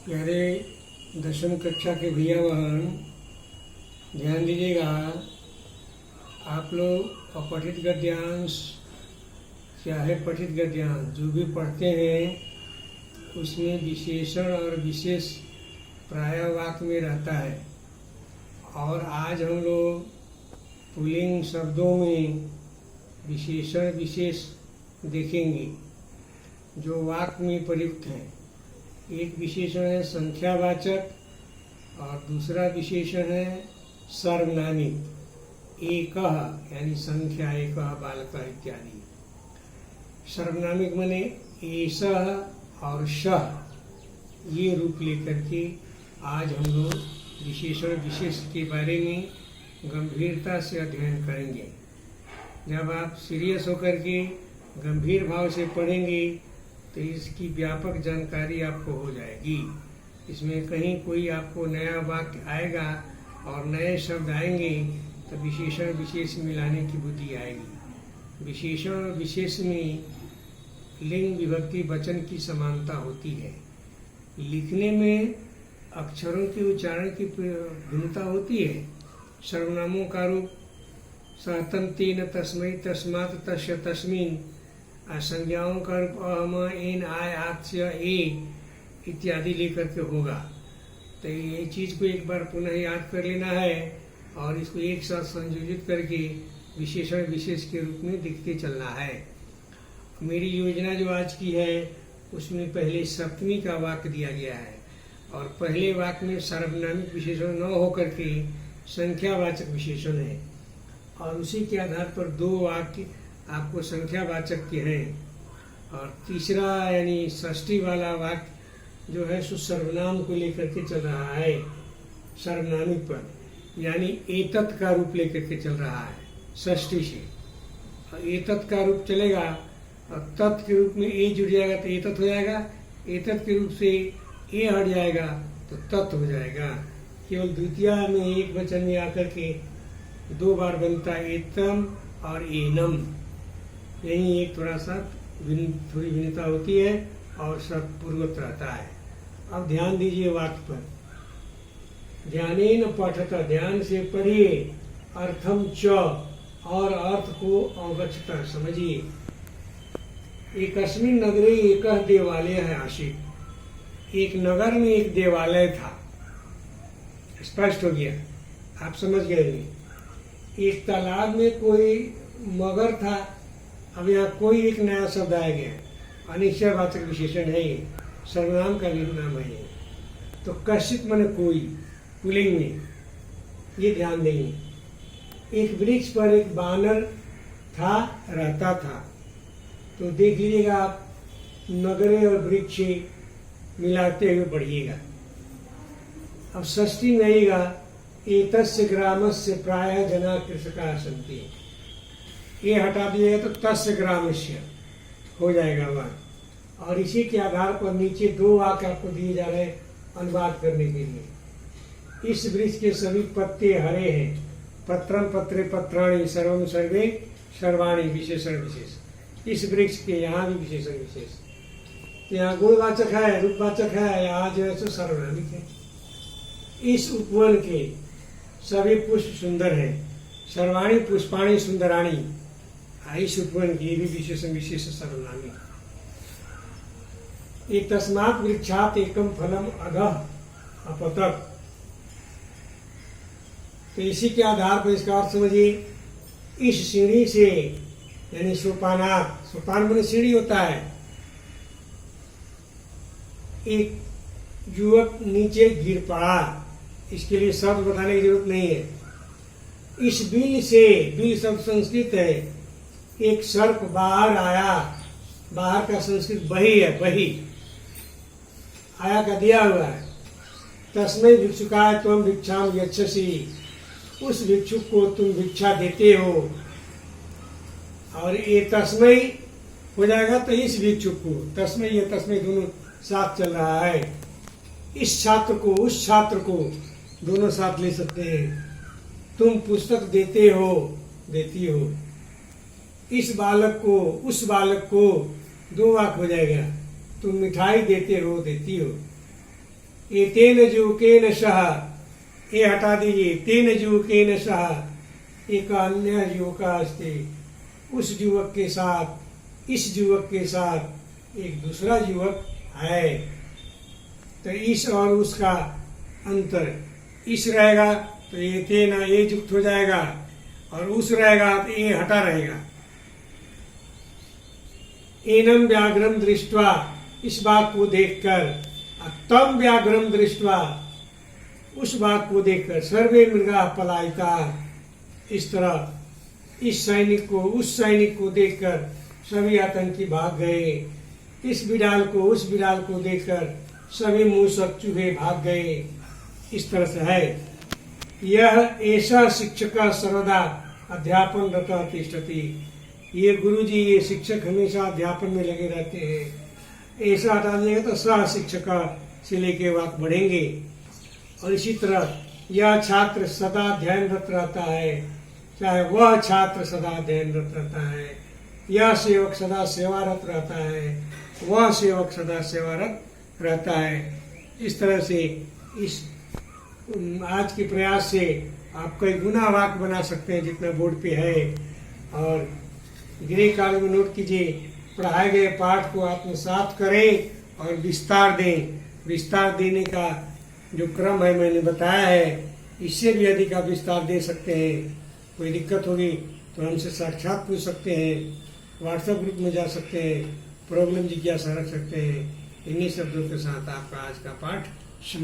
प्यारे 10वीं कक्षा के भैया बहन, ध्यान दीजिएगा। आप लोग अपठित गद्यांश चाहे पठित गद्यांश जो भी पढ़ते हैं उसमें विशेषण और विशेष प्राय वाक्य में रहता है। और आज हम लोग पुल्लिंग शब्दों में विशेषण विशेष देखेंगे जो वाक्य में प्रयुक्त हैं। एक विशेषण है संख्यावाचक और दूसरा विशेषण है सर्वनामिक। एकः यानी संख्या, एकः बालकः इत्यादि। सर्वनामिक माने एषः और सः, ये रूप लेकर के आज हम लोग विशेषण विशेष के बारे में गंभीरता से अध्ययन करेंगे। जब आप सीरियस होकर के गंभीर भाव से पढ़ेंगे तो इसकी व्यापक जानकारी आपको हो जाएगी। इसमें कहीं कोई आपको नया वाक्य आएगा और नए शब्द आएंगे तो विशेषण विशेष मिलाने की बुद्धि आएगी। विशेषण और विशेष में लिंग विभक्ति वचन की समानता होती है। लिखने में अक्षरों के उच्चारण की भिन्नता होती है। सर्वनामों का रूप सहतम तेन तस्मै तस्मात् तस्य तस्मिन्, संज्ञाओं का रूप अहम एन आय आत्स्य ए इत्यादि लेकर के होगा। तो ये चीज़ को एक बार पुनः याद कर लेना है और इसको एक साथ संयोजित करके विशेषण विशेष के रूप में लिखते चलना है। मेरी योजना जो आज की है उसमें पहले सप्तमी का वाक्य दिया गया है और पहले वाक्य में सर्वनामिक विशेषण न होकर के संख्यावाचक विशेषण है और उसी के आधार पर दो वाक्य आपको संख्यावाचक के हैं और तीसरा यानी षष्ठी वाला वाक्य जो है सो सर्वनाम को लेकर के चल रहा है। सर्वनामिक पर यानी एतत् का रूप लेकर के चल रहा है षष्ठी से। और एतत् का रूप चलेगा और तत् के रूप में ए जुड़ जाएगा तो एतत् हो जाएगा। एतत् के रूप से ए हट जाएगा तो तत् हो जाएगा। केवल द्वितीया में एक वचन में आकर के दो बार बनता है एतम और एनम। यही एक थोड़ा सा थोड़ी भिन्नता होती है और सब पूर्वत रहता है। अब ध्यान दीजिए वाक्य पर। ध्यानेन पठत, ध्यान से पढ़िए। अर्थम च, और अर्थ को अवगच्छता समझिए। एकस्मिन् नगरे एकः देवालयः आसीत्। एक नगर में एक देवालय था। स्पष्ट हो गया, आप समझ गए। एक तालाब में कोई मगर था। अब यहाँ कोई एक नया शब्द आ गया, अनिश्चयवाचक विशेषण है ये, सर्वनाम का भी नाम है ये। तो कश्चित माने कोई, पुल्लिंग में, ये ध्यान देंगे। एक वृक्ष पर एक बानर था, रहता था। तो देख लीजिएगा आप, नगरे और वृक्ष मिलाते हुए पढ़िएगा। अब षष्ठी में आएगा एतस्य ग्रामस्य प्रायः जना कृषकाः सन्ति। ये हटा दिएगा तो तस्य ग्रामस्य हो जाएगा वह। और इसी के आधार पर नीचे दो वाक्य आपको दिए जा रहे हैं अनुवाद करने के लिए। इस वृक्ष के सभी पत्ते हरे हैं। पत्रम पत्रे पत्राणि सर्वम सर्वे सर्वाणि, विशेषण विशेष। इस वृक्ष के यहाँ भी विशेषण विशेष। यहाँ गुणवाचक है, रूपवाचक है, यहाँ जो है सो सर्वनामिक है। इस उपवन के सभी पुष्प सुंदर हैं। सर्वाणी पुष्पाणी सुंदराणी, इस उपवन की भी विशेषण विशेष सर्वनामी। एक तस्मात् वृक्षात् एकम फलम अधः अपतत्। तो इसी के आधार पर इसका अर्थ समझिए। इस सीढ़ी से यानी सोपानात्, सोपान माने सीढ़ी होता है। एक युवक नीचे गिर पड़ा। इसके लिए शब्द बताने की जरूरत नहीं है। इस बिल से, बिल शब्द संस्कृत है, एक सर्प बाहर आया। बाहर का संस्कृत बही है, बही आया का दिया हुआ है। तस्मै भिक्षुकाय त्वं भिक्षाम यच्छसि, उस भिक्षुक को तुम भिक्षा देते हो। और ये तस्मै हो जाएगा तो इस भिक्षुक को, तस्मै ये तस्मै दोनों साथ चल रहा है। इस छात्र को, उस छात्र को दोनों साथ ले सकते हैं। तुम पुस्तक देते हो, देती हो। इस बालक को, उस बालक को, दो वाक्य हो जाएगा। तुम मिठाई देते हो, देती हो। ये तेन युवकेन सह, ये हटा दीजिए, तेन युवकेन सह एक अन्य युवका अस्ति, उस युवक के साथ, इस युवक के साथ एक दूसरा युवक है। तो इस और उसका अंतर, इस रहेगा तो ये तेना ये युक्त हो जाएगा, और उस रहेगा तो ये हटा रहेगा। एनम व्याघ्रम दृष्टवा, इस बाघ को देखकर, तम व्याघ्रम दृष्टवा, उस बाघ को देखकर, सर्वे मृगा पलायिता, इस तरह इस सैनिक को उस सैनिक को देखकर सभी आतंकी भाग गए। इस बिडाल को उस बिडाल को देखकर सभी मूसक चूहे भाग गए। इस तरह से है। यह ऐसा शिक्षक सर्वदा अध्यापन रता तिष्ठति, ये गुरुजी, ये शिक्षक हमेशा अध्यापन में लगे रहते हैं। ऐसा हटा देंगे तो सह शिक्षक से लेके वाक बढ़ेंगे। और इसी तरह यह छात्र सदा ध्यानरत रहता है, चाहे वह छात्र सदा ध्यानरत रहता है, यह सेवक सदा सेवारत रहता है, वह सेवक सदा सेवारत रहता है। इस तरह से इस आज के प्रयास से आप कई गुना वाक्य बना सकते हैं जितना बोर्ड पे है। और गृह काल में नोट कीजिए, पढ़ाए गए पाठ को आत्मसात करें और विस्तार दें। विस्तार देने का जो क्रम है मैंने बताया है, इससे भी अधिक आप विस्तार दे सकते हैं। कोई दिक्कत होगी तो हमसे साक्षात पूछ सकते हैं, व्हाट्सएप ग्रुप में जा सकते हैं, प्रॉब्लम जिज्ञासा रख सकते हैं। इन्हीं शब्दों के साथ आपका आज का पाठ